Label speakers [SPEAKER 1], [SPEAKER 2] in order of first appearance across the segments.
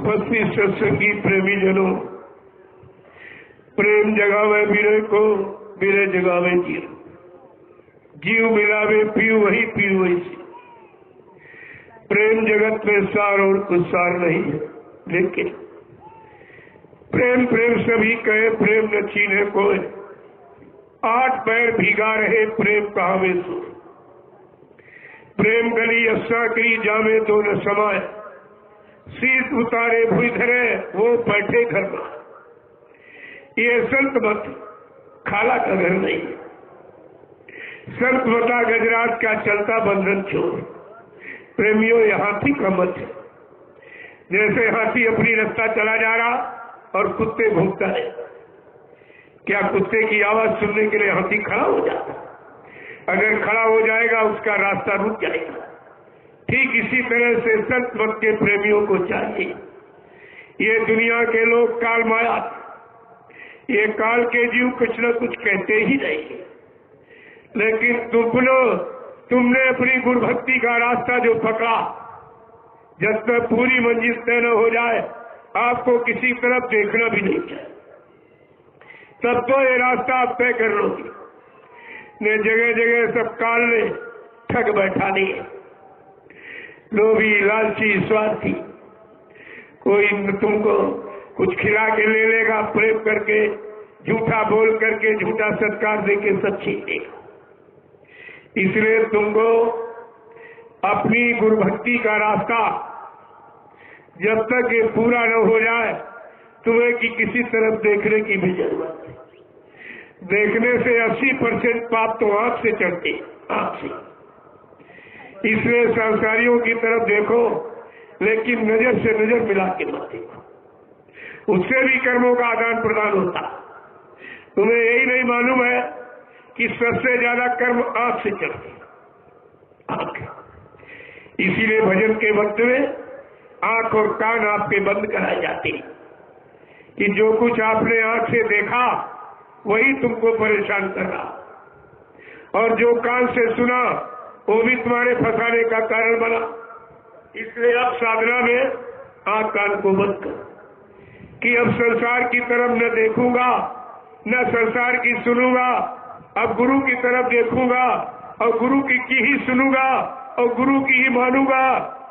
[SPEAKER 1] उपस्थित सत्संगी प्रेमी जनों, प्रेम जगावे बीरे को, बीरे जगावे जीव, जीव मिलावे पीऊ वही पीऊ वही से। प्रेम जगत में सार और कुछ सार नहीं है, लेकिन प्रेम प्रेम सभी कहे, प्रेम न चीन्हे कोई। 8 पैर भीगा रहे प्रेम कहावे सो, प्रेम गली अस्सा की जामे तो न समाए। शीत उतारे भुई धरे वो बैठे घर में। ये संत मत खाला का घर नहीं, संत मता गजराज का चलता बंधन छोड़। प्रेमियों, ये हाथी का मत है। जैसे हाथी अपनी रास्ता चला जा रहा और कुत्ते भूखता है, क्या कुत्ते की आवाज सुनने के लिए हाथी खड़ा हो जाता? अगर खड़ा हो जाएगा उसका रास्ता रुक जाएगा। ठीक इसी तरह से संत मत के प्रेमियों को चाहिए। ये दुनिया के लोग काल माया, ये काल के जीव कुछ न कुछ कहते ही रहेंगे, लेकिन तुमने अपनी गुरु भक्ति का रास्ता जो पकड़ा, जब तक पूरी मंजिल तय न हो जाए आपको किसी तरफ देखना भी नहीं चाहिए। तब तो ये रास्ता आप तय कर लोगे। ने जगह जगह सब काल ने ठग बैठा दिए। लोभी, लालची, स्वार्थी, कोई तुमको कुछ खिला के ले लेगा, प्रेम करके, झूठा बोल करके, झूठा सत्कार देके सब छीन लेगा। इसलिए तुमको अपनी गुरु भक्ति का रास्ता जब तक ये पूरा न हो जाए, तुम्हें कि किसी तरफ देखने की भी जरूरत है। देखने से 80% पाप तो आंख से चढ़ते, आंख से। इसलिए संसारियों की तरफ देखो, लेकिन नजर से नजर मिला के मत देखो, उससे भी कर्मों का आदान प्रदान होता। तुम्हें यही नहीं मालूम है कि सबसे ज्यादा कर्म आंख से चढ़ते, आंख। इसीलिए भजन के वक्त में आंख और कान आपके बंद कराए जाते हैं कि जो कुछ आपने आंख से देखा वही तुमको परेशान कर रहा, और जो कान से सुना वो भी तुम्हारे फंसाने का कारण बना। इसलिए अब साधना में आंख कान को बंद करो कि अब संसार की तरफ न देखूंगा, न संसार की सुनूंगा, अब गुरु की तरफ देखूंगा और गुरु की ही सुनूंगा और गुरु की ही मानूंगा,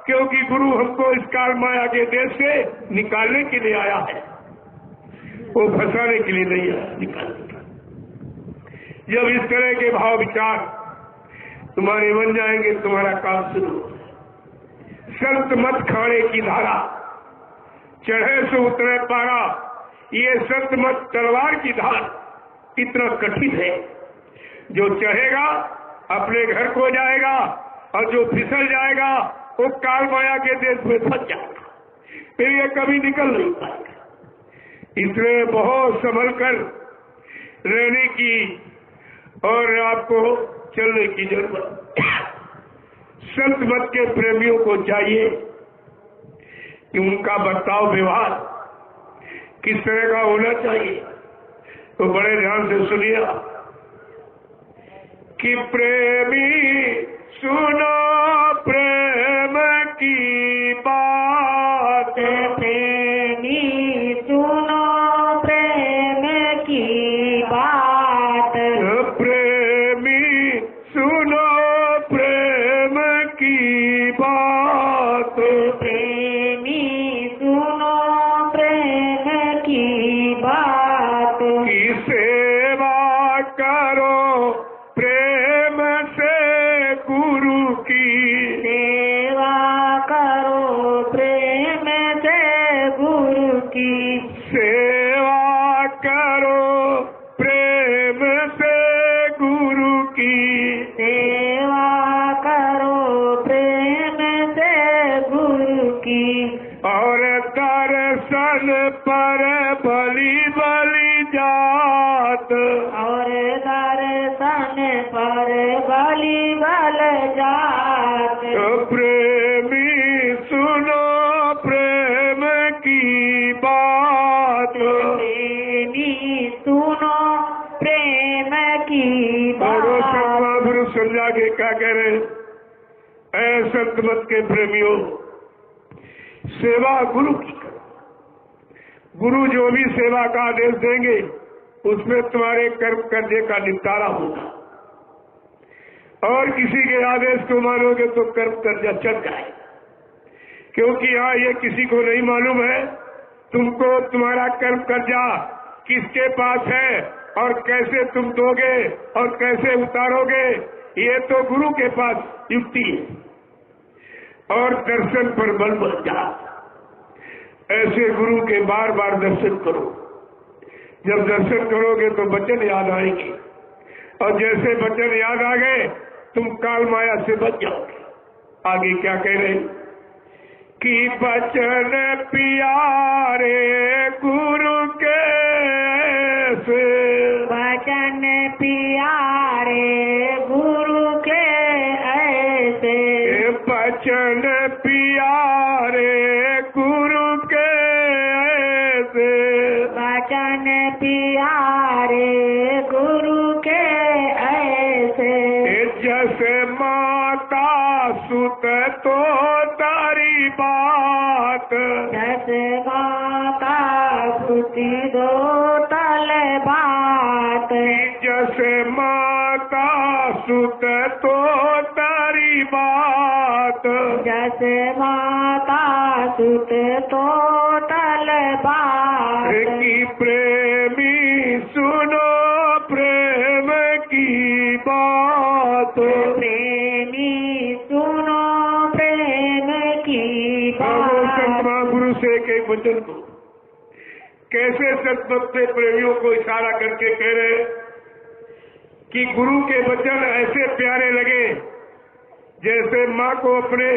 [SPEAKER 1] क्योंकि गुरु हमको इस काल माया के देश से निकालने के लिए आया है, वो फंसाने के लिए नहीं आया, निकालने के लिए। जब इस तरह के भाव विचार तुम्हारे बन जाएंगे, तुम्हारा काम शुरू हो। संत मत खाने की धारा, चढ़े से उतरे पारा। ये संत मत तलवार की धार इतना कठिन है, जो चढ़ेगा अपने घर को जाएगा और जो फिसल जाएगा वो काल माया के देश में फंस जाएगा, फिर ये कभी निकल नहीं पाएगा। इसलिए बहुत संभल कर रहने की और आपको चलने की जरूरत। संत मत के प्रेमियों को चाहिए कि उनका बर्ताव व्यवहार किस तरह का होना चाहिए। तो बड़े ध्यान से सुनिए कि प्रेमी सुनो प्रेम की बात,
[SPEAKER 2] प्रेमी सुनो प्रेम की बात,
[SPEAKER 1] प्रेमी सुनो प्रेम की बात,
[SPEAKER 2] प्रेमी सुनो प्रेम की बात,
[SPEAKER 1] की सेवा करो प्रेम से गुरु की,
[SPEAKER 2] सेवा करो प्रेम से गुरु की,
[SPEAKER 1] सेवा करो प्रेम से गुरु की,
[SPEAKER 2] सेवा करो प्रेम से गुरु की,
[SPEAKER 1] और दर्शन पर बलि बलि जात,
[SPEAKER 2] और दर्शन पर बलि बल जात,
[SPEAKER 1] प्रेमी सुनो प्रेम की बात,
[SPEAKER 2] प्रेमी सुनो प्रेम की
[SPEAKER 1] और
[SPEAKER 2] बात।
[SPEAKER 1] महापुरुष समझा के क्या कह रहे हैं? ऐ संत मत के प्रेमियों, सेवा गुरु की करो, गुरु जो भी सेवा का आदेश देंगे उसमें तुम्हारे कर्म कर्जे का निपटारा होगा, और किसी के आदेश को मानोगे तो कर्म कर्जा चल जाए। क्योंकि यहाँ ये किसी को नहीं मालूम है तुमको तुम्हारा कर्म कर्जा किसके पास है और कैसे तुम दोगे और कैसे उतारोगे। ये तो गुरु के पास युक्ति है। और दर्शन पर बल बन जा, ऐसे गुरु के बार बार दर्शन करो। जब दर्शन करोगे तो वचन याद आएंगे, और जैसे वचन याद आ गए तुम काल माया से बच जाओगे। आगे क्या कह रहे हैं कि वचन प्यारे गुरु के ऐसे,
[SPEAKER 2] वचन प्यारे गुरु के ऐसे,
[SPEAKER 1] वचन प्यारे गुरु के ऐसे,
[SPEAKER 2] वचन प्यारे गुरु के ऐसे,
[SPEAKER 1] जैसे माता सुत तो तारी बात,
[SPEAKER 2] जैसे माता सुती दो तल बात,
[SPEAKER 1] जैसे माता सुत तो तारी बात,
[SPEAKER 2] जैसे माता सुत तो तल बात,
[SPEAKER 1] की प्रेमी सुनो प्रेम की बात,
[SPEAKER 2] प्रेमी सुनो प्रेम की बात।
[SPEAKER 1] गुरु से एक वचन को कैसे सतभक्त प्रेमियों को इशारा करके कह रहे कि गुरु के वचन ऐसे प्यारे लगे जैसे माँ को अपने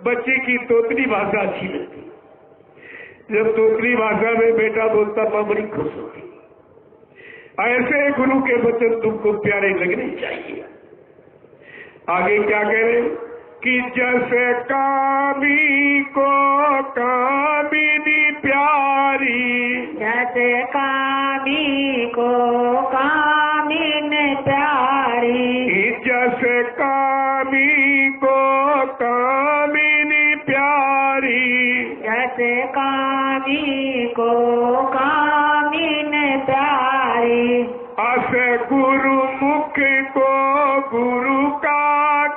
[SPEAKER 1] बच्चे की तोतली भाषा अच्छी लगती। जब तोतली भाषा में बेटा बोलता माँ बड़ी खुश होती। ऐसे गुरु के वचन तुमको प्यारे लगने चाहिए। आगे क्या कह रहे कि जैसे कामी को कामिनी प्यारी,
[SPEAKER 2] जैसे कामी को कामिन प्यारी,
[SPEAKER 1] जैसे कामी को कामिनी प्यारी,
[SPEAKER 2] जैसे कामी को कामिन प्यारी,
[SPEAKER 1] ऐसे गुरु मुख को गुरु का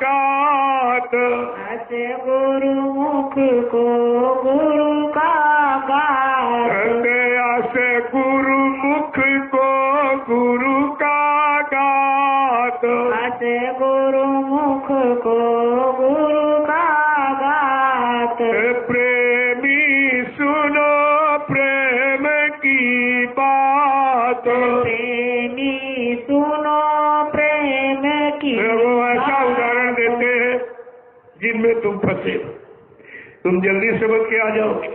[SPEAKER 1] गात,
[SPEAKER 2] ऐसे गुरु मुख को गुरु का गात,
[SPEAKER 1] ऐसे गुरु मुख को गुरु का गात,
[SPEAKER 2] ऐसे गुरु मुख को गुरु का गात,
[SPEAKER 1] प्रेमी सुनो प्रेम की बात,
[SPEAKER 2] प्रेमी सुनो प्रेम की
[SPEAKER 1] वो ऐसा उदाहरण देते हैं जिनमें तुम फंसे, तुम जल्दी समझ के आ जाओगे।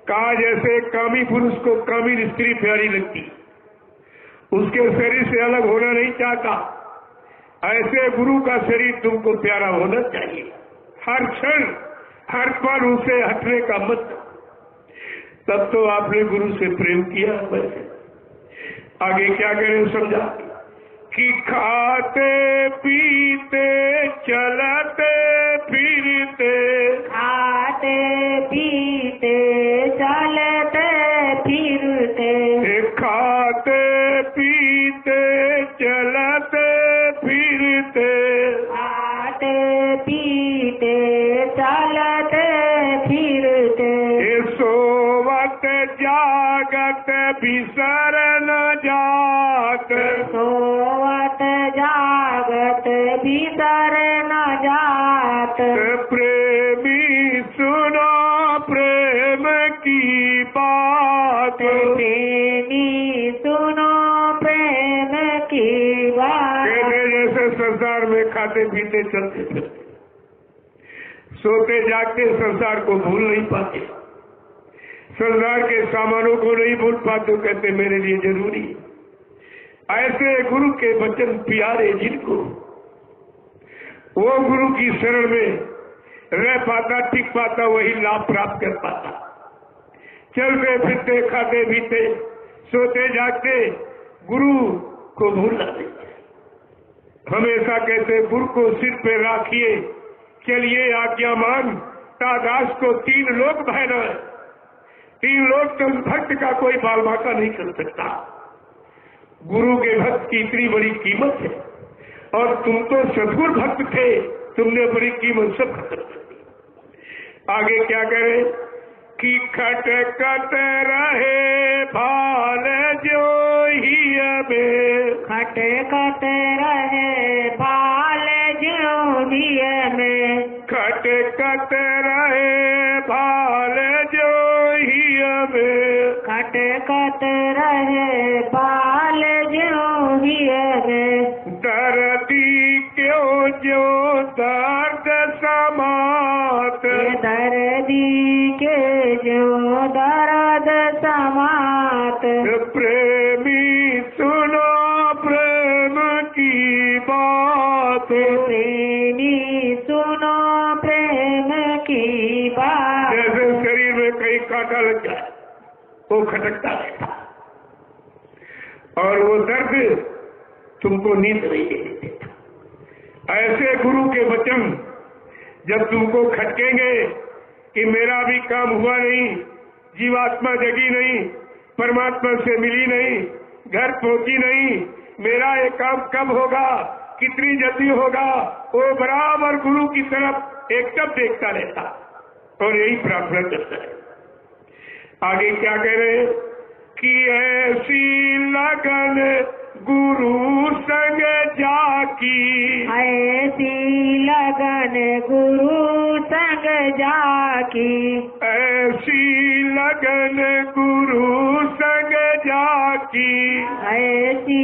[SPEAKER 1] कहा जैसे कामी पुरुष को कामी स्त्री प्यारी लगती, उसके शरीर से अलग होना नहीं चाहता, ऐसे गुरु का शरीर तुमको प्यारा होना चाहिए। हर क्षण हर पल उसे हटने का मत। तब तो आपने गुरु से प्रेम किया। वैसे आगे क्या करें समझा कि खाते पीते चलते फिरते,
[SPEAKER 2] खाते पीते चलते फिरते,
[SPEAKER 1] खाते पीते चलते फिरते,
[SPEAKER 2] खाते पीते चलते फिरते,
[SPEAKER 1] सोवत जागत बिसर न जात,
[SPEAKER 2] सोवत जागत बिसर न जात,
[SPEAKER 1] प्रेमी सुनो प्रेम की बात,
[SPEAKER 2] प्रेमी सुनो प्रेम की बात।
[SPEAKER 1] जैसे संसार में खाते पीते चलते फिरते सोते जागते संसार को भूल नहीं पाते, संसार के सामानों को नहीं भूल पाते, कहते मेरे लिए जरूरी। ऐसे गुरु के वचन प्यारे जिनको, वो गुरु की शरण में रह पाता, टिक पाता, वही लाभ प्राप्त कर पाता। चलते फिरते खाते पीते सोते जागते गुरु को भूलना नहीं। हमेशा कहते गुरु को सिर पे राखिए, चलिए आज्ञा मान, तादास को 3 लोक बहना। तीन लोग तो भक्त का कोई बाल बांका नहीं कर सकता। गुरु के भक्त की इतनी बड़ी कीमत है, और तुम तो सद्गुरु भक्त थे, तुमने बड़ी कीमत सब खत्म कर दी। आगे क्या करे कि खटखट रहे भाल जो ही में,
[SPEAKER 2] खटखट रहे भाल जो ही में,
[SPEAKER 1] खटखट रहे भाल जो ही में,
[SPEAKER 2] खटखट रहे भाल जो ही में,
[SPEAKER 1] दर्दी क्यों जो दर्द समात,
[SPEAKER 2] दर्दी के जो दर्द समात,
[SPEAKER 1] प्रेमी सुनो प्रेम की बात,
[SPEAKER 2] प्रेमी सुनो प्रेम की बात।
[SPEAKER 1] जैसे शरीर में कहीं कांटा लग जाए वो खटकता रहता, और वो दर्द तुमको नींद नहीं देता। ऐसे गुरु के वचन जब तुमको खटकेंगे कि मेरा भी काम हुआ नहीं, जीवात्मा जगी नहीं, परमात्मा से मिली नहीं, घर पहुंची नहीं, मेरा ये काम कब होगा, कितनी जल्दी होगा, वो बराबर गुरु की तरफ एकदम देखता रहता और यही प्रार्थना करता है। आगे क्या कह रहे हैं कि ऐसी लगन गुरु संग जाकी,
[SPEAKER 2] ऐसी लगन गुरु संग जाकी,
[SPEAKER 1] ऐसी लगन गुरु संग जाकी,
[SPEAKER 2] ऐसी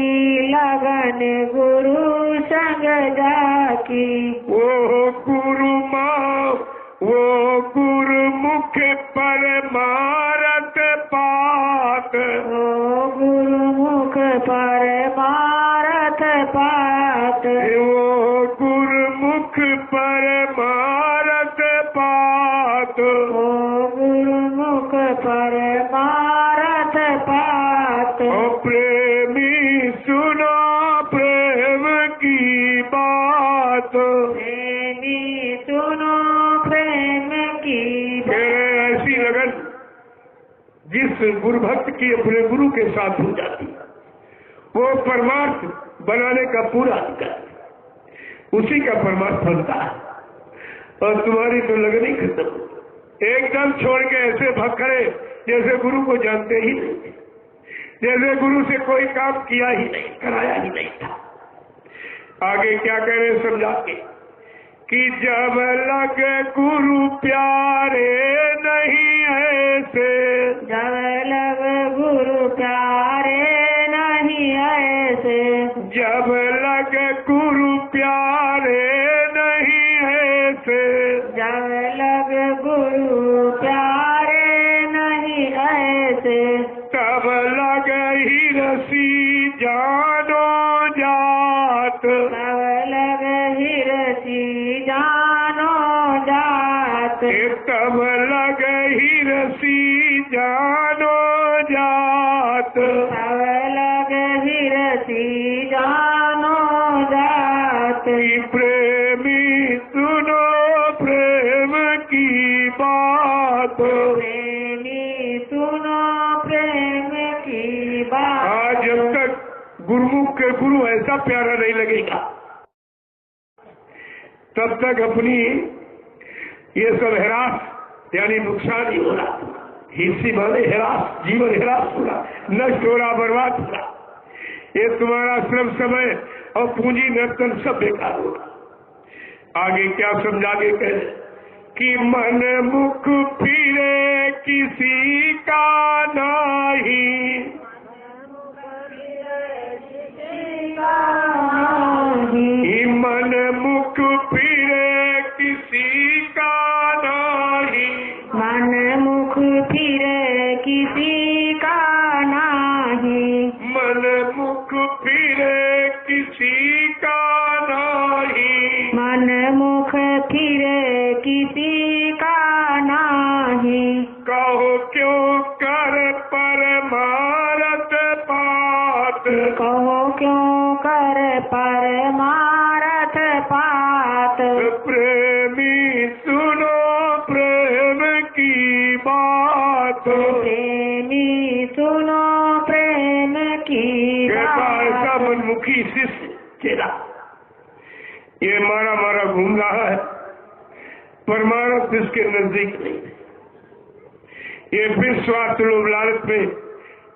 [SPEAKER 2] लगन गुरु संग जाकी,
[SPEAKER 1] वो गुरु माँ वो गुरुमुख पर मारत पात,
[SPEAKER 2] ओ गुरुमुख पर मारत पात,
[SPEAKER 1] वो गुरुमुख पर मारत पात,
[SPEAKER 2] ओ गुरुमुख पर मारत पात।
[SPEAKER 1] ओ प्रेमी सुनो प्रेम की बात,
[SPEAKER 2] प्रेमी सुनो प्रेम की बात।
[SPEAKER 1] ऐसी लगन जिस गुरु भक्त की अपने गुरु के साथ हो जाती है, वो परमार्थ बनाने का पूरा अधिकार, उसी का परमार्थ बनता है। और तुम्हारी तो लगन ही खत्म, एकदम छोड़ के ऐसे भाग खड़े जैसे गुरु को जानते ही नहीं, जैसे गुरु से कोई काम किया ही नहीं, कराया ही नहीं था। आगे क्या कह रहे समझा के कि जब लगे गुरु प्यारे नहीं ऐसे,
[SPEAKER 2] जब लग गुरु प्यारे नहीं ऐसे,
[SPEAKER 1] जब लगे गुरु प्यारे नहीं ऐसे,
[SPEAKER 2] जब लग गुरु प्यारे नहीं ऐसे,
[SPEAKER 1] तब लगे ही रसी जानो जात,
[SPEAKER 2] तब लग हिरसी जानो जात,
[SPEAKER 1] तब लगे ही रसी जानो जात,
[SPEAKER 2] तब लग हिरसी जानो जात।
[SPEAKER 1] प्रेमी सुनो प्रेम की बात,
[SPEAKER 2] प्रेमी सुनो प्रेम की बात।
[SPEAKER 1] आज जब तक गुरुमुख के गुरु ऐसा प्यारा नहीं लगेगा, तब तक अपनी ये सब हिरास यानी नुकसान ही हो रहा, हिस्सी माने हिरास, जीवन हिरास हो रहा, नष्ट हो रहा, बर्बाद हो रहा। ये तुम्हारा श्रम समय और पूंजी नर्तन सब बेकार हो रहा। आगे क्या समझा के कहे कि मन मुख फिरे किसी का नहीं, मन मुख फिरे किसी का नहीं,
[SPEAKER 2] मन मुख फिरे किसी का नहीं,
[SPEAKER 1] मन मुख फिरे किसी का नहीं,
[SPEAKER 2] मन मुख फिरे किसी का नहीं।
[SPEAKER 1] कहो क्यों कर परमारथ पात,
[SPEAKER 2] कहो क्यों कर परमारथ पात।
[SPEAKER 1] प्रेमी सुनो प्रेम की बात,
[SPEAKER 2] की
[SPEAKER 1] कहता ऐसा
[SPEAKER 2] बात।
[SPEAKER 1] मनमुखी शिष्य चेला ये मारा घूम रहा है, परमानंद इसके नजदीक नहीं। ये फिर स्वार्थ लोभ लालच में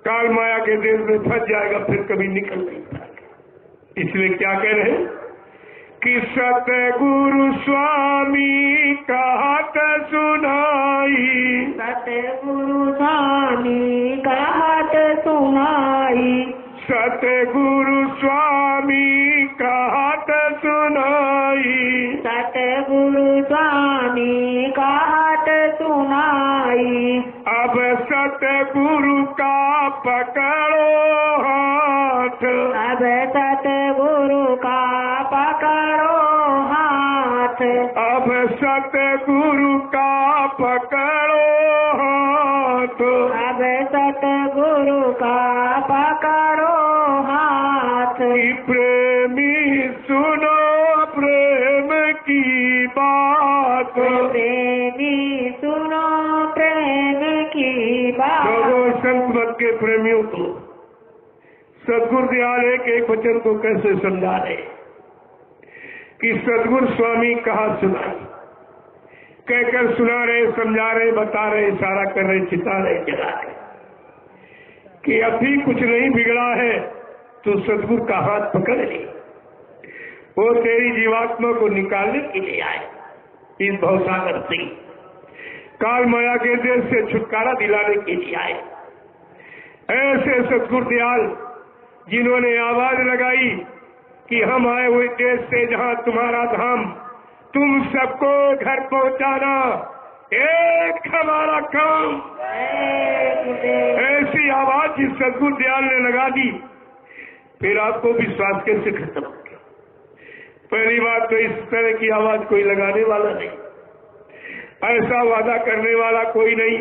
[SPEAKER 1] काल माया के देश में फंस जाएगा, फिर कभी निकल नहीं पाएगा। इसलिए क्या कह रहे हैं कि सतगुरु स्वामी कहत सुनाई,
[SPEAKER 2] सतगुरु स्वामी कहत सुनाई,
[SPEAKER 1] सतगुरु स्वामी कहत सुनाई,
[SPEAKER 2] सतगुरु स्वामी कहत सुनाई।
[SPEAKER 1] अब सतगुरु का पकड़ो हाथ,
[SPEAKER 2] अब सतगुरु का पकड़ो हाथ,
[SPEAKER 1] अब सतगुरु का पकड़ो हाथ,
[SPEAKER 2] अब सतगुरु का पकड़ो हाथ।
[SPEAKER 1] प्रेमी सुनो प्रेम की बात,
[SPEAKER 2] प्रेमी सुनो प्रेम की बात।
[SPEAKER 1] लोगों संत मत के प्रेमियों को सदगुरु दयाल एक वचन को कैसे समझा रहे कि सदगुरु स्वामी कहा सुनाई, कहकर सुना रहे, समझा रहे, बता रहे, इशारा कर रहे, चिता रहे, जगा रहे कि अभी कुछ नहीं बिगड़ा है, तो सदगुरु का हाथ पकड़ ले, वो तेरी जीवात्मा को निकालने के लिए आए इस भवसागर से, काल माया के देश से छुटकारा दिलाने के लिए आए। ऐसे सदगुरु दयाल जिन्होंने आवाज लगाई कि हम आए हुए देश से जहां तुम्हारा धाम, तुम सबको घर पहुंचाना एक हमारा काम। ऐसी आवाज जिस सदगुरु दयाल ने लगा दी, फिर आपको विश्वास कैसे खत्म हो गया? पहली बात तो इस तरह की आवाज कोई लगाने वाला नहीं, ऐसा वादा करने वाला कोई नहीं,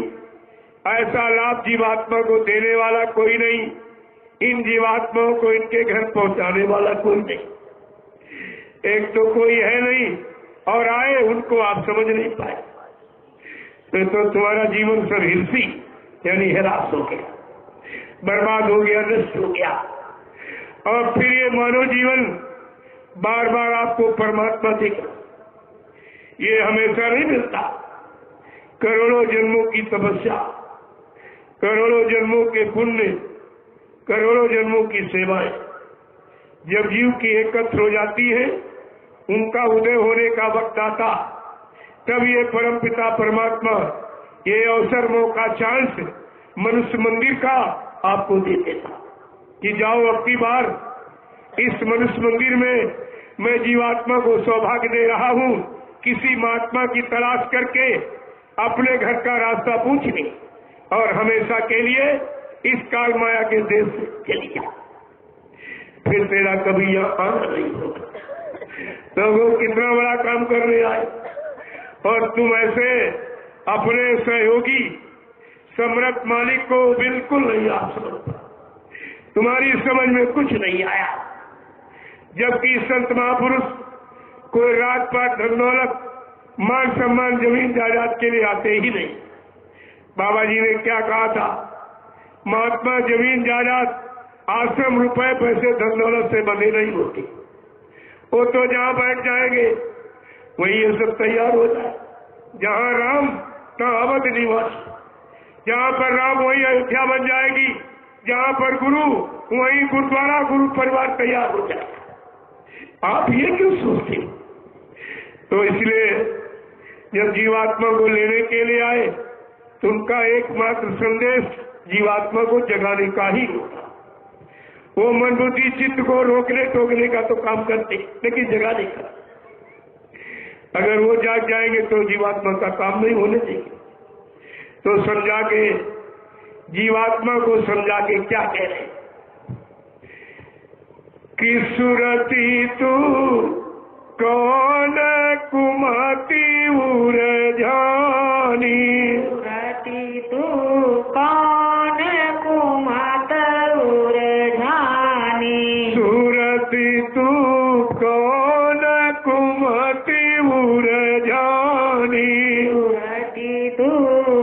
[SPEAKER 1] ऐसा लाभ जीवात्मा को देने वाला कोई नहीं, इन जीवात्माओं को इनके घर पहुंचाने वाला कोई नहीं। एक तो कोई है नहीं, और आए उनको आप समझ नहीं पाए, तो तुम्हारा जीवन सब हिरसी यानी हिरास हो गया, बर्बाद हो गया, नष्ट हो गया। और फिर ये मानव जीवन बार बार आपको परमात्मा देगा, ये हमेशा नहीं मिलता। करोड़ों जन्मों की तपस्या, करोड़ों जन्मों के पुण्य, करोड़ों जन्मों की सेवाएं जब जीव की एकत्र हो जाती है, उनका उदय होने का वक्त आता, तब ये परमपिता परमात्मा ये अवसर, मौका, चांस मनुष्य मंदिर का आपको दे देता कि जाओ अब की बार इस मनुष्य मंदिर में मैं जीवात्मा को सौभाग्य दे रहा हूँ, किसी महात्मा की तलाश करके अपने घर का रास्ता पूछ ले और हमेशा के लिए इस काल माया के देश से चली जा, फिर तेरा कभी यहाँ आना नहीं होगा। लोगों कितना बड़ा काम करने आए, और तुम ऐसे अपने सहयोगी सम्राट मालिक को बिल्कुल नहीं आप समझ, तुम्हारी समझ में कुछ नहीं आया। जबकि संत महापुरुष कोई रात पात धन दौलत मान सम्मान जमीन जायदाद के लिए आते ही नहीं। बाबा जी ने क्या कहा था, महात्मा जमीन जायदाद आश्रम रुपए पैसे धन दौलत से बने नहीं होती, वो तो जहां बैठ जाएंगे वही ये सब तैयार हो जाए। जहां राम तहां अवध निवास, जहां पर राम वही अयोध्या बन जाएगी, जहां पर गुरु वही गुरुद्वारा, गुरु परिवार तैयार हो जाए। आप ये क्यों सोचते? तो इसलिए जब जीवात्मा को लेने के लिए आए तो उनका एकमात्र संदेश जीवात्मा को जगाने का ही होता। वो मन बुद्धि चित्त को रोकने टोकने का तो काम करते, लेकिन जगाने का, अगर वो जाग जाएंगे तो जीवात्मा का काम नहीं होने देंगे। तो समझा के, जीवात्मा को समझा के क्या कह रहे कि सुरती तू कौन कुमति उरझानी,
[SPEAKER 2] सुरती तू कौन कुमत उरझानी,
[SPEAKER 1] सुरती तू कौन कुमति उरझानी,
[SPEAKER 2] सुरती तू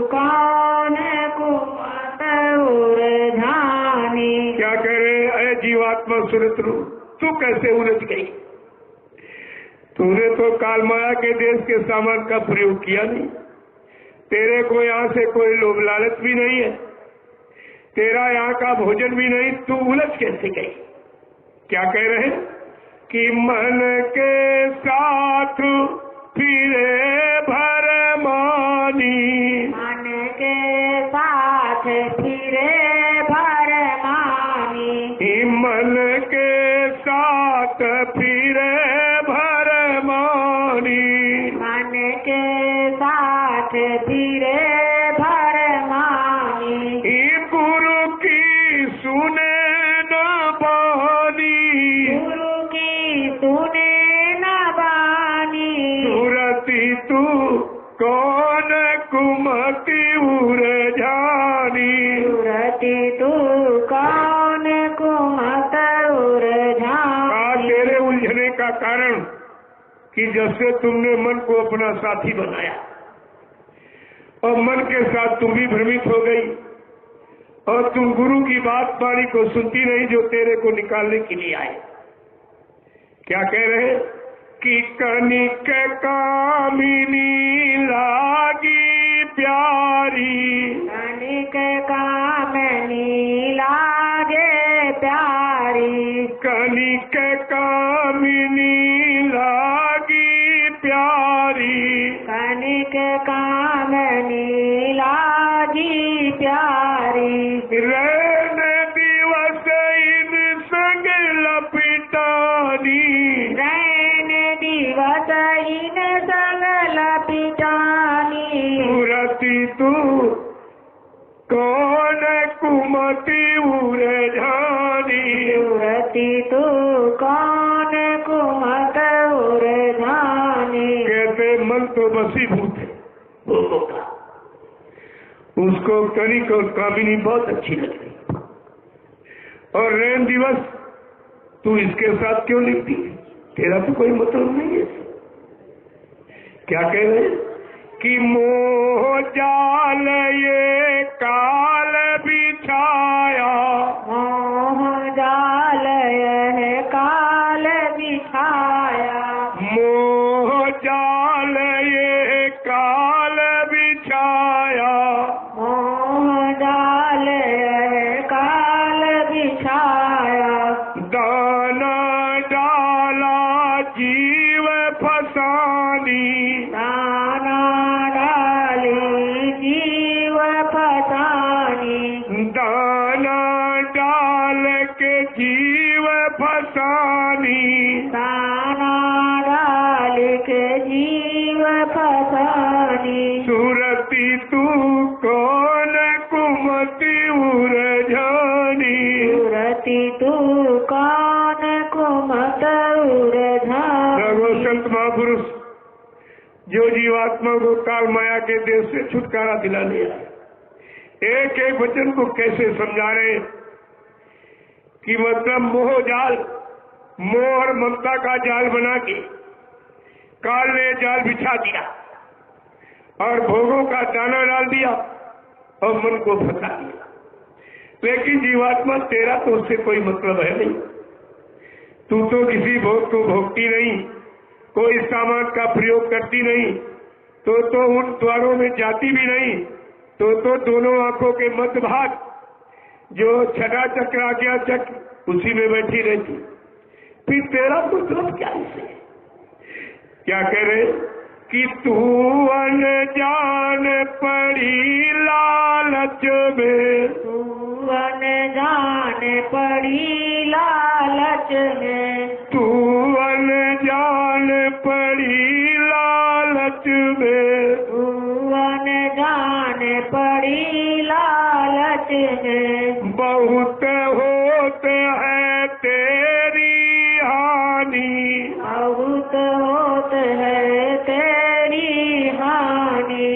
[SPEAKER 2] कौन कुमत उरझानी।
[SPEAKER 1] क्या करे जीवात्मा सुरत रू, तू कैसे उलझ गई? तूने तो काल माया के देश के सामान का प्रयोग किया नहीं, तेरे को यहाँ से कोई लोभ लालच भी नहीं है, तेरा यहाँ का भोजन भी नहीं, तू उलझ कैसे गई? क्या कह रहे हैं कि मन के साथ फिरे भरमानी,
[SPEAKER 2] मन के साथ फिरे भरमानी,
[SPEAKER 1] मन के साथ फिरे भरमानी,
[SPEAKER 2] मन के साथ फिरे भरमानी,
[SPEAKER 1] गुरु की सुने न बानी,
[SPEAKER 2] गुरु की सुने न बानी,
[SPEAKER 1] सुरती तू कौन कुमति उरझानी,
[SPEAKER 2] सुरती तू कौन कुमत उरझानी।
[SPEAKER 1] तेरे उलझने का कारण कि जैसे तुमने मन को अपना साथी बनाया और मन के साथ तुम भी भ्रमित हो गई और तुम गुरु की बात वाणी को सुनती नहीं जो तेरे को निकालने के लिए आए। क्या कह रहे कि कनिक कामिनी लागी प्यारी,
[SPEAKER 2] कनिक कामिनी लागे प्यारी,
[SPEAKER 1] कनिक कामिनी लागी प्यारी,
[SPEAKER 2] कनिक कामिनी लागी प्यारी,
[SPEAKER 1] रैन दिवस इन संग लपिटानी,
[SPEAKER 2] रैन दिवस इन संग लपिटानी,
[SPEAKER 1] सुरती तू कौन कुमति उरझानी,
[SPEAKER 2] सुरती तू कौन कुमत उरझानी।
[SPEAKER 1] कहते मन तो बसीभूत है भोगों का, उसको कनिक और कामिनी बहुत अच्छी लगती और रैन दिवस तू इसके साथ क्यों लिखती है? तेरा तो कोई मतलब नहीं है। क्या कह रहे कि मोह जाल ये काल बिछाया,
[SPEAKER 2] मोह जाल यह काल बिछाया,
[SPEAKER 1] मोह जाल ये काल बिछाया,
[SPEAKER 2] मोह जाल यह काल बिछाया,
[SPEAKER 1] दाना डाला जीव फसानी,
[SPEAKER 2] दाना डाली जीव फसानी,
[SPEAKER 1] दाना डाल के जीव फसानी,
[SPEAKER 2] दाना डाल के जीव फसानी,
[SPEAKER 1] सुरती तू कौन कुमति उरझानी,
[SPEAKER 2] सुरती तू कौन कुमत उरझानी।
[SPEAKER 1] रघु संत महापुरुष जो जीवात्मा को काल माया के देश से छुटकारा दिलाने आए, एक एक वचन को कैसे समझा रहे कि मतलब मोह जाल, मोह और ममता का जाल बना के काल ने जाल बिछा दिया और भोगों का दाना डाल दिया और मन को फंसा दिया। लेकिन जीवात्मा तेरा तो उससे कोई मतलब है नहीं, तू तो किसी भोग को भोगती नहीं, कोई सामान का प्रयोग करती नहीं, तो उन द्वारों में जाती भी नहीं, तो दोनों आंखों के मध्य भाग जो छठा चक्र आज्ञा चक्र उसी में बैठी रहती। फिर तेरा मतलब क्या इसे? क्या कह रहे कि तू अनजान पड़ी लालच में,
[SPEAKER 2] तू अनजान पड़ी लालच में,
[SPEAKER 1] तू अनजान पड़ी लालच में,
[SPEAKER 2] तू अनजान पड़ी लालच में,
[SPEAKER 1] बहुत होते है तेरी हानि,
[SPEAKER 2] बहुत होत है तेरी हानि,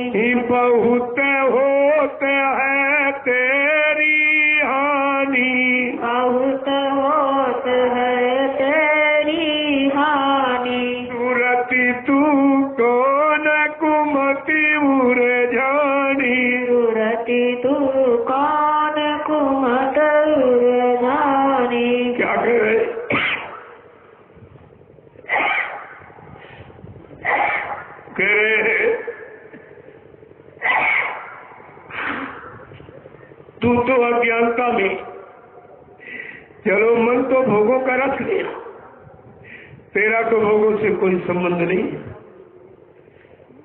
[SPEAKER 1] बहुत होते है तेरी हानि,
[SPEAKER 2] बहुत होत है तेरी हानि।
[SPEAKER 1] चलो मन तो भोगों का रख लिया, तेरा तो भोगों से कोई संबंध नहीं।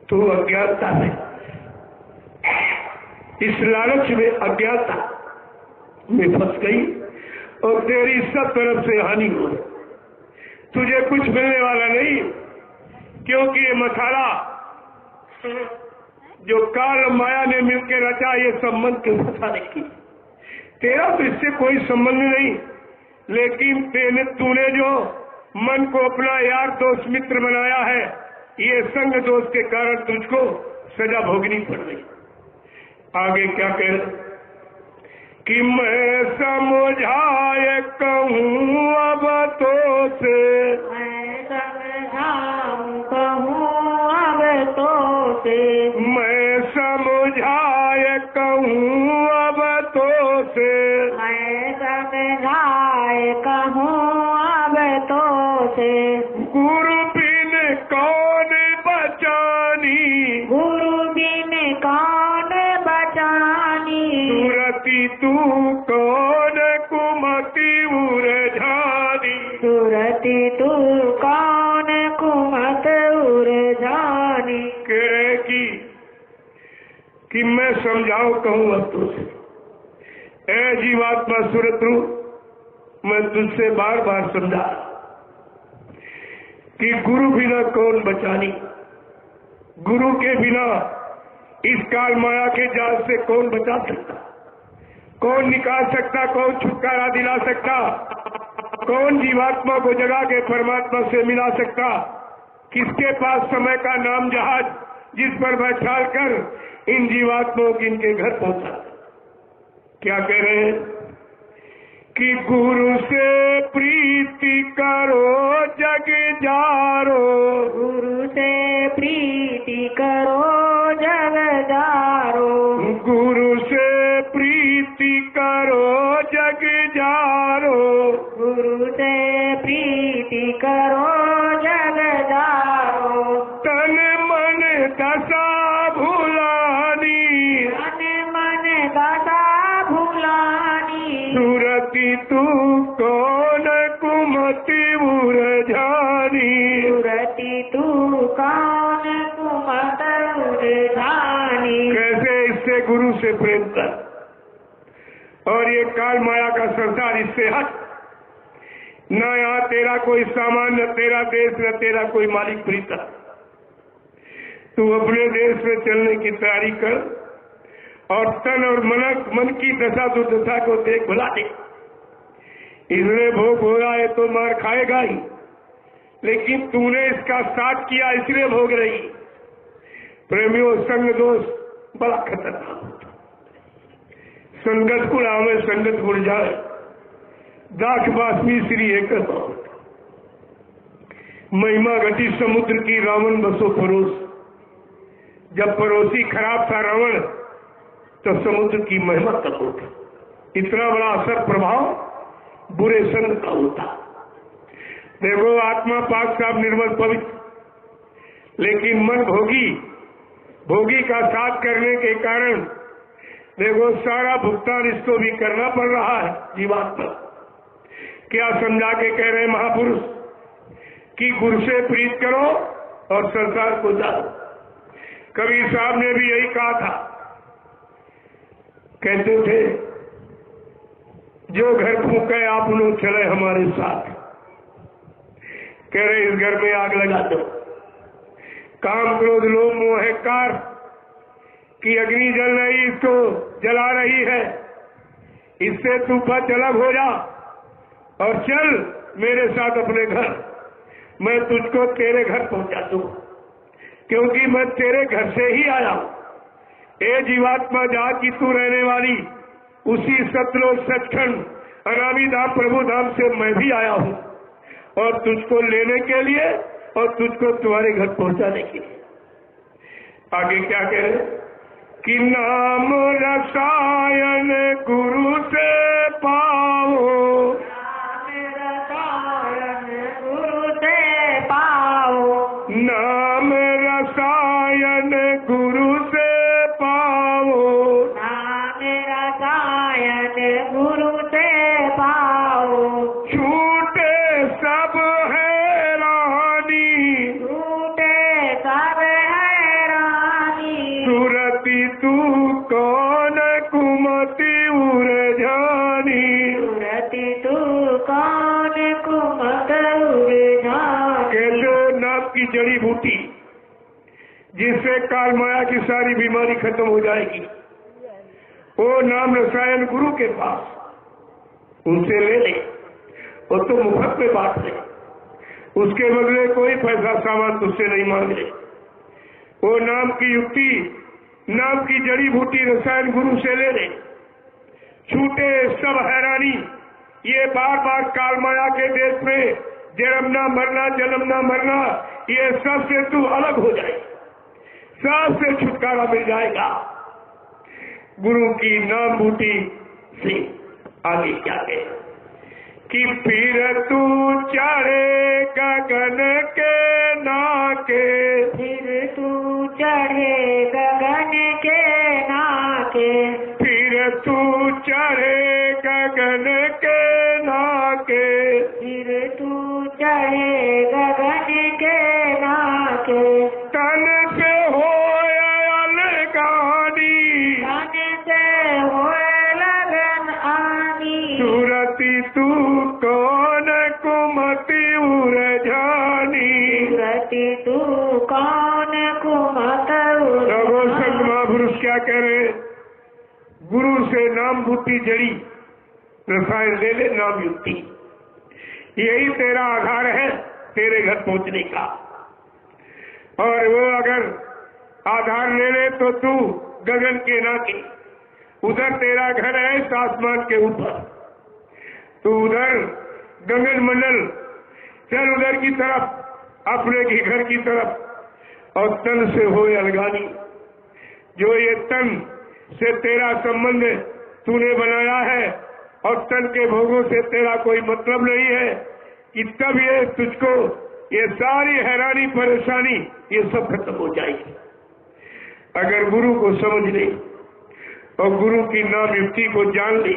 [SPEAKER 1] तू अज्ञानता में, इस लालच में, अज्ञानता में फंस गई और तेरी सब तरफ से हानि हो। तुझे कुछ मिलने वाला नहीं, क्योंकि ये मसाला जो काल माया ने मिलकर रचा, ये संबंध के मसाले की, तेरा तो इससे कोई संबंध नहीं। लेकिन तूने जो मन को अपना यार दोस्त मित्र बनाया है, ये संग दोष के कारण तुझको सजा भोगनी पड़ रही। आगे क्या कह रहे कि मैं समझाए कहूँ अब तो से,
[SPEAKER 2] मैं समझाऊं कहूँ अब तो से,
[SPEAKER 1] मैं समझाए कहूँ अब तो से,
[SPEAKER 2] मैं समझाए कहूँ अब तो से,
[SPEAKER 1] गुरु बिन कौन बचानी,
[SPEAKER 2] गुरु बिन कौन बचानी,
[SPEAKER 1] सुरति तू कौन कुमति उरझानी,
[SPEAKER 2] सुरति तू कौन कुमत उरझानी।
[SPEAKER 1] कहे कि मैं समझाऊं कहूँ अब तुझसे, ऐ जीवात्मा सुरतु, मैं तुझसे बार बार समझा कि गुरु बिना कौन बचानी, गुरु के बिना इस काल माया के जाल से कौन बचा सकता, कौन निकाल सकता, कौन छुटकारा दिला सकता, कौन जीवात्मा को जगा के परमात्मा से मिला सकता, किसके पास समय का नाम जहाज जिस पर बैठाल कर इन जीवात्माओं की इनके घर पहुंचा। क्या कह रहे हैं कि गुरु से प्रीति करो जग जारो,
[SPEAKER 2] गुरु से प्रीति करो जग जारो,
[SPEAKER 1] गुरु से प्रीति करो जग जारो,
[SPEAKER 2] गुरु से प्रीति करो जग जारो,
[SPEAKER 1] तन मन दशा भुलानी,
[SPEAKER 2] तन मन दशा भुलानी,
[SPEAKER 1] सुरति तू कौन कुमति उरझानी,
[SPEAKER 2] सुरति तू कौन कुमत उरझानी।
[SPEAKER 1] कैसे इससे गुरु से प्रेम कर, और ये काल माया का संसार इससे हट। न यहाँ तेरा कोई सामान, न तेरा देश, न तेरा कोई मालिक प्रीता। तू अपने देश में चलने की तैयारी कर और तन और मन की दशा दुर्दशा को देख भुला दे। इसने भोग हो रहा है तो मार खाएगा ही, लेकिन तूने इसका साथ किया इसलिए भोग रही। प्रेमियों, संग दोष बड़ा खतरनाक होता। संगत गुण आवे संगत गुण जाए, दाख बासमी श्री एक महिमा घटी समुद्र की रावण बसो परोस। जब पड़ोसी खराब था रावण, तो समुद्र की महिमा तक होती। इतना बड़ा असर प्रभाव बुरे संग का होता। देखो, आत्मा पाक साफ निर्मल पवित्र, लेकिन मन भोगी, भोगी का साथ करने के कारण देखो सारा भुगतान इसको भी करना पड़ रहा है जीवात्मा। क्या समझा के कह रहे महापुरुष कि गुरु से प्रीत करो और संसार को जाओ। कबीर साहब ने भी यही कहा था। कहते थे, जो घर फूके आप लोग चले हमारे साथ। कह रहे इस घर में आग लगा दो। काम क्रोध लोभ मोह कार की अग्नि जल रही, इसको जला रही है। इससे तू पथ अलग हो जा और चल मेरे साथ अपने घर। मैं तुझको तेरे घर पहुंचा दूं, क्योंकि मैं तेरे घर से ही आया हूं। ए जीवात्मा, जहां की तू रहने वाली, उसी सतलोक सचखंड अनामी धाम प्रभु धाम से मैं भी आया हूं, और तुझको लेने के लिए और तुझको तुम्हारे घर पहुंचाने के लिए। आगे क्या कह रहे कि नाम रसायन गुरु से पाओ,
[SPEAKER 2] नाम रसायन गुरु से पाओ,
[SPEAKER 1] नाम रसायन गुरु से पाओ,
[SPEAKER 2] नाम रसायन गुरु से पाओ,
[SPEAKER 1] जड़ी बूटी जिससे काल माया की सारी बीमारी खत्म हो जाएगी, वो नाम रसायन गुरु के पास उनसे ले ले, वो तो मुफ्त में बांट ले, उसके बदले कोई पैसा सामान तुझसे नहीं मांग ले। वो नाम की युक्ति, नाम की जड़ी बूटी रसायन गुरु से ले ले। छूटे सब हैरानी, ये बार बार काल माया के देश में जन्मना मरना जन्मना मरना, ये सब से तू अलग हो जाए, सबसे छुटकारा मिल जाएगा गुरु की नाम बूटी से। आगे क्या है कि फिर तू चढ़े गगन के नाके,
[SPEAKER 2] फिर तू चढ़े गगन के नाके,
[SPEAKER 1] फिर तू चढ़े गगन के नाके,
[SPEAKER 2] फिर तू चढ़े गगन के नाके,
[SPEAKER 1] तन से हो अलगानी,
[SPEAKER 2] तन से होए लगन आनी,
[SPEAKER 1] सूरती तू कौन कुमति उरझानी,
[SPEAKER 2] सूरती तू कौन कुमत
[SPEAKER 1] रघु संत महापुरुष क्या कह रहे? गुरु से नाम बूटी जड़ी रसायन ले ले, नाम युक्ति, यही तेरा आधार है तेरे घर पहुंचने का। और वो अगर आधार ले ले तो तू गगन के नाके, उधर तेरा घर है आसमान के ऊपर, तू उधर गगन मंडल चल उधर की तरफ, अपने की घर की तरफ। और तन से हो अलगानी, जो ये तन से तेरा संबंध तूने बनाया है और तन के भोगों से तेरा कोई मतलब नहीं है, कि तब ये तुझको ये सारी हैरानी परेशानी ये सब खत्म हो जाएगी। अगर गुरु को समझ ले और गुरु की नाम युक्ति को जान ले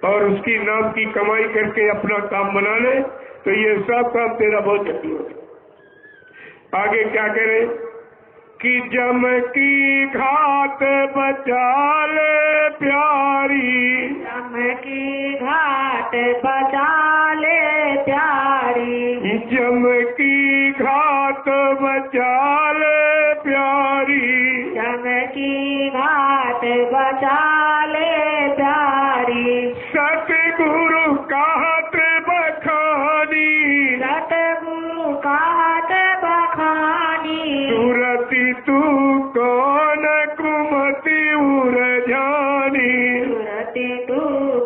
[SPEAKER 1] और उसकी नाम की कमाई करके अपना काम बना ले, तो ये सब काम तेरा बहुत जल्दी हो जाए। आगे क्या करे कि जम की घाट बचा ले प्यारी,
[SPEAKER 2] जम की घाट बचा ले प्यारी,
[SPEAKER 1] जम की घाट बचा ले प्यारी,
[SPEAKER 2] जम की घाट बचा ले प्यारी,
[SPEAKER 1] सतगुरु का हाथ बखानी,
[SPEAKER 2] सतगुरु का हाथ बखानी,
[SPEAKER 1] सूरती तू कौन कुमति उरझानी,
[SPEAKER 2] सूरती तू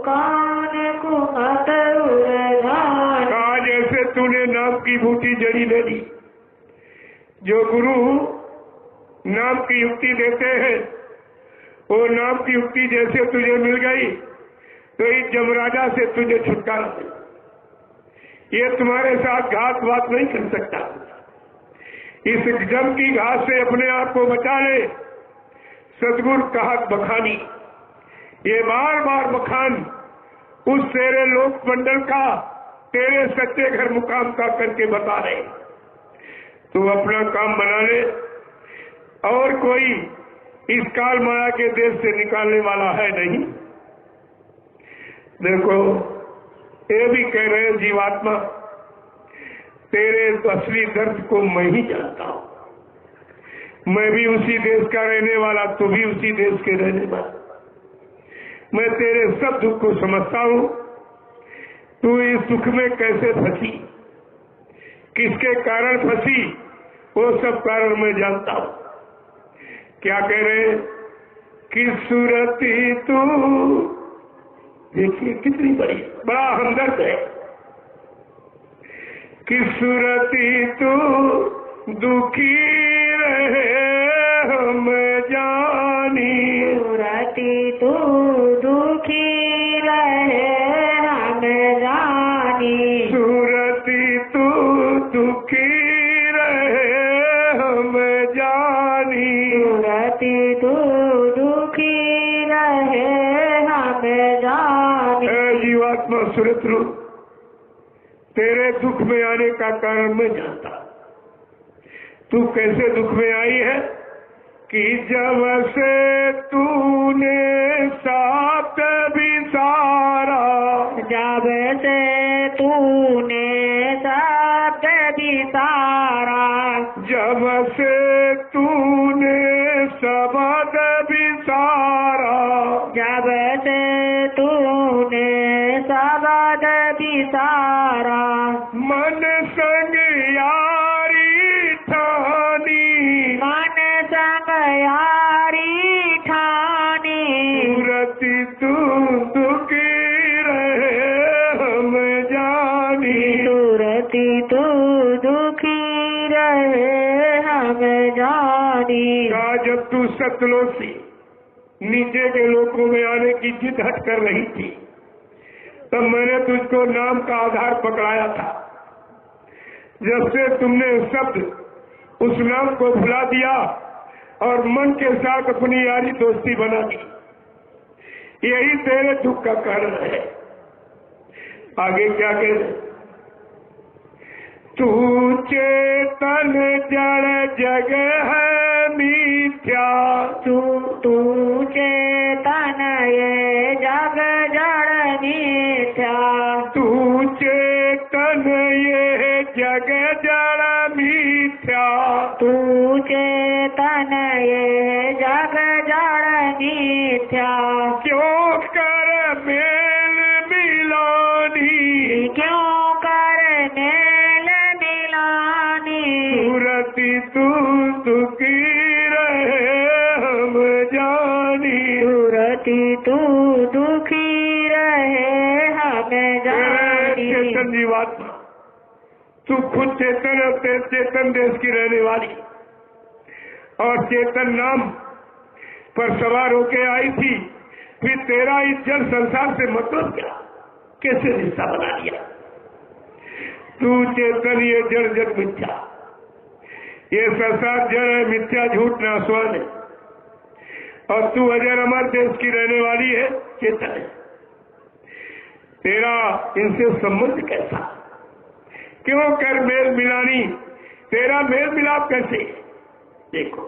[SPEAKER 2] कौन कुमत उरझानी।
[SPEAKER 1] आज जैसे तूने नाम की बूटी जड़ी ले ली, जो गुरु नाम की युक्ति देते हैं, वो नाम की युक्ति जैसे तुझे मिल गई तो इस जमराजा से तुझे छुटकारा मिला। ये तुम्हारे साथ घात बात नहीं कर सकता। इस जम की घात से अपने आप को बचा ले। सतगुरु का हाथ बखानी, ये बार बार बखान उस तेरे लोक मंडल का, तेरे सच्चे घर मुकाम का करके बता रहे। तू अपना काम बना ले और कोई इस काल माया के देश से निकालने वाला है नहीं। देखो ये भी कह रहे हैं जीवात्मा, तेरे असली दर्द को मैं ही जानता हूं। मैं भी उसी देश का रहने वाला, तू भी उसी देश के रहने वाला। मैं तेरे सब दुख को समझता हूं। तू इस दुख में कैसे फंसी, किसके कारण फंसी, वो सब कारण मैं जानता हूं। क्या कह रहे हैं कि सूरती तू, देखिए कितनी बड़ा हमदर्द है कि सूरती तू दुखी रहे हम जानी,
[SPEAKER 2] सूरती तू दुखी रहे हम जानी,
[SPEAKER 1] सूरती तू दुखी रहे हम जानी,
[SPEAKER 2] सूरती तू दुखी रहे हम जानी।
[SPEAKER 1] जीवात्मा सुरत रू, तेरे दुख में आने का कारण मैं जानता। तू कैसे दुख में आई है कि जब से तूने साथ बिसारा,
[SPEAKER 2] जब से तूने साथ बिसारा,
[SPEAKER 1] जब से तूने शब्द विसारा,
[SPEAKER 2] जब से तूने शब्द विसारा,
[SPEAKER 1] मन संग यारी ठानी,
[SPEAKER 2] मन संग यारी ठानी,
[SPEAKER 1] सूरति तू दुखी रहे हम जानी,
[SPEAKER 2] सूरति तू दुखी रहे हम जानी।
[SPEAKER 1] कहा जब तू सतलोक से नीचे के लोकों में आने की जिद हट कर रही थी, तब मैंने तुझको नाम का आधार पकड़ाया था। जब से तुमने शब्द उस नाम को भुला दिया और मन के साथ अपनी यारी दोस्ती बना दी, यही तेरे दुख का कारण है। आगे क्या कह रहे? तू चेतन जड़ जग है मिथ्या,
[SPEAKER 2] तू चेतन ये जग जड़ मिथ्या,
[SPEAKER 1] तू चेतन ये जग जड़ मिथ्या,
[SPEAKER 2] तू चेतन ये जग जड़ मिथ्या,
[SPEAKER 1] क्यों कर मेल मिलानी,
[SPEAKER 2] क्यों कर मेल मिलानी,
[SPEAKER 1] सूरति तू दुखी रहे हम जानी,
[SPEAKER 2] सूरति तू दुखी रहे हम जानी।
[SPEAKER 1] चेतन जीवात्मा, तू खुद चेतन और चेतन देश की रहने वाली, और चेतन नाम पर सवार होके आई थी, फिर तेरा इस जल संसार से मतलब क्या? कैसे रिश्ता बना लिया? तू चेतन ये जड़ जग मिथ्या, ये संसार जड़ है, मिथ्या, झूठ, नासवान है, और तू अजर अमर देश की रहने वाली है, चेतन है। तेरा इनसे संबंध कैसा? क्यों कर मेल मिलानी? तेरा मेल मिलाप कैसे? देखो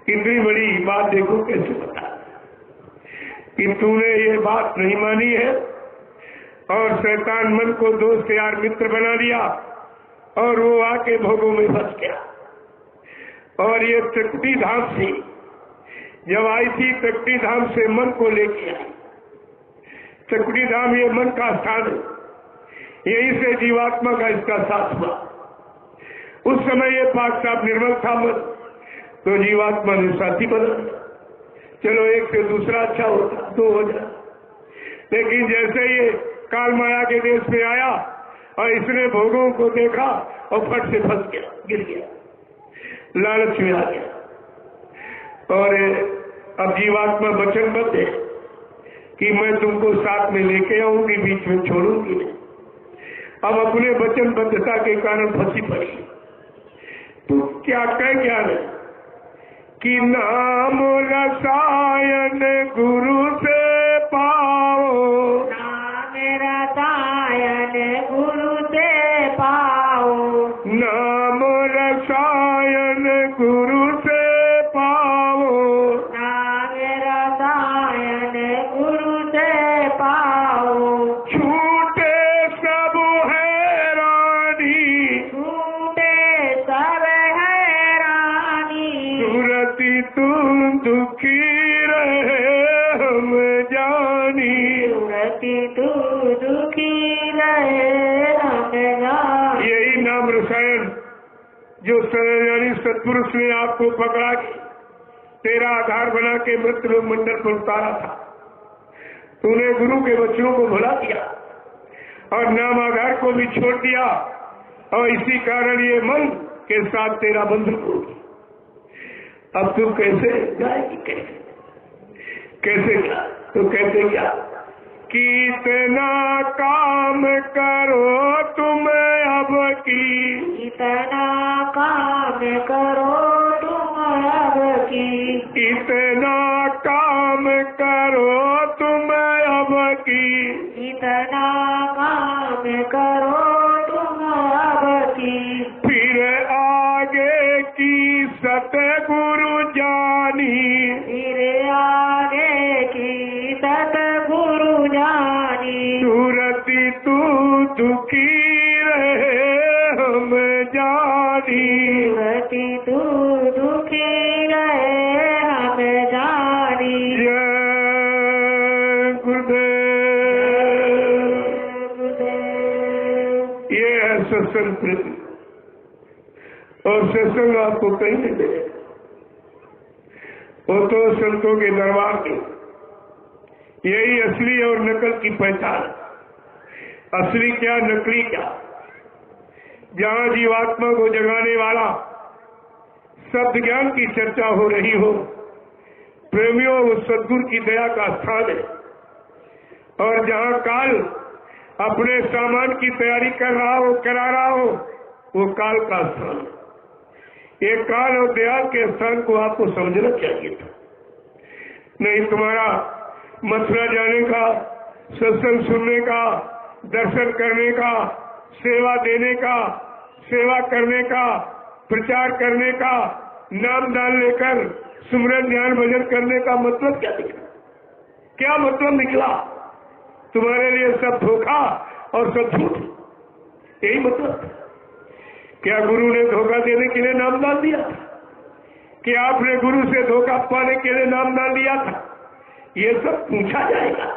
[SPEAKER 1] कितनी बड़ी बात, देखो कैसे बता कि तूने ये बात नहीं मानी है और शैतान मन को दोस्त यार मित्र बना लिया और वो आके भोगों में फंस गया। और ये त्रिकुटी धाम से जब आई थी, त्रिकुटी धाम से मन को लेके आई। त्रिकुटी धाम ये मन का स्थान है, यहीं से जीवात्मा का इसका साथ हुआ। उस समय ये पाक साफ निर्मल था मन, तो जीवात्मा ने साथी बना दिया। चलो एक से दूसरा अच्छा होता, दो हो जाए। लेकिन जैसे ये काल माया के देश में आया और इसने भोगों को देखा और फट से फंस गया, गिर गया, लालच में आ गया। और अब जीवात्मा वचनबद्ध है कि मैं तुमको साथ में लेके आऊंगी, बीच में छोड़ूंगी नहीं। अब अपने वचनबद्धता के कारण फंसी पड़ी। तो क्या रहे कि नाम रसायन गुरु से पाओ,
[SPEAKER 2] नाम रसायन गुरु से पाओ,
[SPEAKER 1] नाम रसायन गुरु से पाओ,
[SPEAKER 2] नाम रसायन गुरु से पाओ,
[SPEAKER 1] छूटे सब हैरानी,
[SPEAKER 2] छूटे सब हैरानी,
[SPEAKER 1] सूरति तुम दुखी रहे हम जानी,
[SPEAKER 2] सूरति तू दुखी रहे हम जानी।
[SPEAKER 1] यही नाम रसायन जो यानी सत्पुरुष ने आपको पकड़ा के तेरा आधार बना के मृत्यु मंडल पर उतारा था। तूने गुरु के वचनों को भुला दिया और नाम आधार को भी छोड़ दिया, और इसी कारण ये मन के साथ तेरा बंधन हो गया। अब तू कैसे जाएगी? कैसे क्या? तो कहते क्या कि इतना काम करो तुम अब की,
[SPEAKER 2] इतना काम करो तुम अब की,
[SPEAKER 1] इतना काम करो तुम अब की,
[SPEAKER 2] इतना काम करो तुम अब की,
[SPEAKER 1] फिर आगे की सतगुरु जानी,
[SPEAKER 2] फिर आगे की सतगुरु जानी,
[SPEAKER 1] सूरति तू दुखी रहे हम जानी, सत्संग प्रेमी, और सत्संग आपको कहीं नहीं मिलेगा। वो तो संतों के दरबार में। यही असली और नकल की पहचान। असली क्या, नकली क्या। जहां जीवात्मा को जगाने वाला शब्द ज्ञान की चर्चा हो रही हो, प्रेमियों, वो सद्गुरु की दया का स्थान है। और जहां काल अपने सामान की तैयारी कर रहा हो, करा रहा हो, वो काल का स्थान है। ये काल और दयाल के स्थान को आपको समझना चाहिए था। नहीं तुम्हारा मथुरा जाने का, सत्संग सुनने का, दर्शन करने का, सेवा देने का, सेवा करने का, प्रचार करने का, नाम दान लेकर सुमरन ध्यान भजन करने का मतलब क्या निकला? क्या मतलब निकला? तुम्हारे लिए सब धोखा और सब झूठ, यही मतलब। क्या गुरु ने धोखा देने के लिए नाम दान दिया था? कि आपने गुरु से धोखा पाने के लिए नाम दान दिया था? ये सब पूछा जाएगा।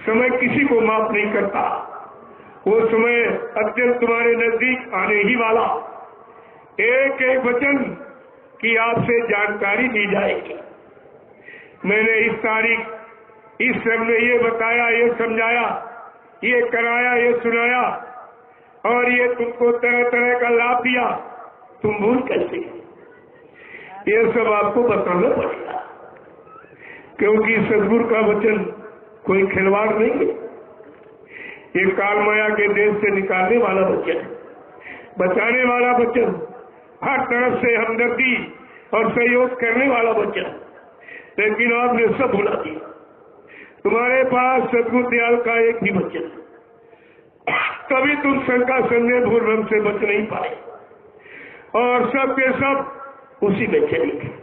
[SPEAKER 1] समय किसी को माफ नहीं करता। वो समय अत्यंत तुम्हारे नजदीक आने ही वाला। एक एक वचन की आपसे जानकारी ली जाएगी। मैंने इस तारीख, इस समय ये बताया, ये समझाया, ये कराया, ये सुनाया, और ये तुमको तरह तरह का लाभ दिया, तुम भूल कैसे? ये सब आपको बताना पड़ेगा, क्योंकि सदगुरु का वचन कोई खिलवाड़ नहीं है। ये काल माया के देश से निकालने वाला वचन, बचाने वाला वचन, हर तरफ से हमदर्दी और सहयोग करने वाला वचन। लेकिन आपने सब भुला दिया। तुम्हारे पास सदगुरु दयाल का एक ही वचन, तभी तुम शंका संदेह भूल भ्रम से बच नहीं पाए, और सब के सब उसी में चले गए।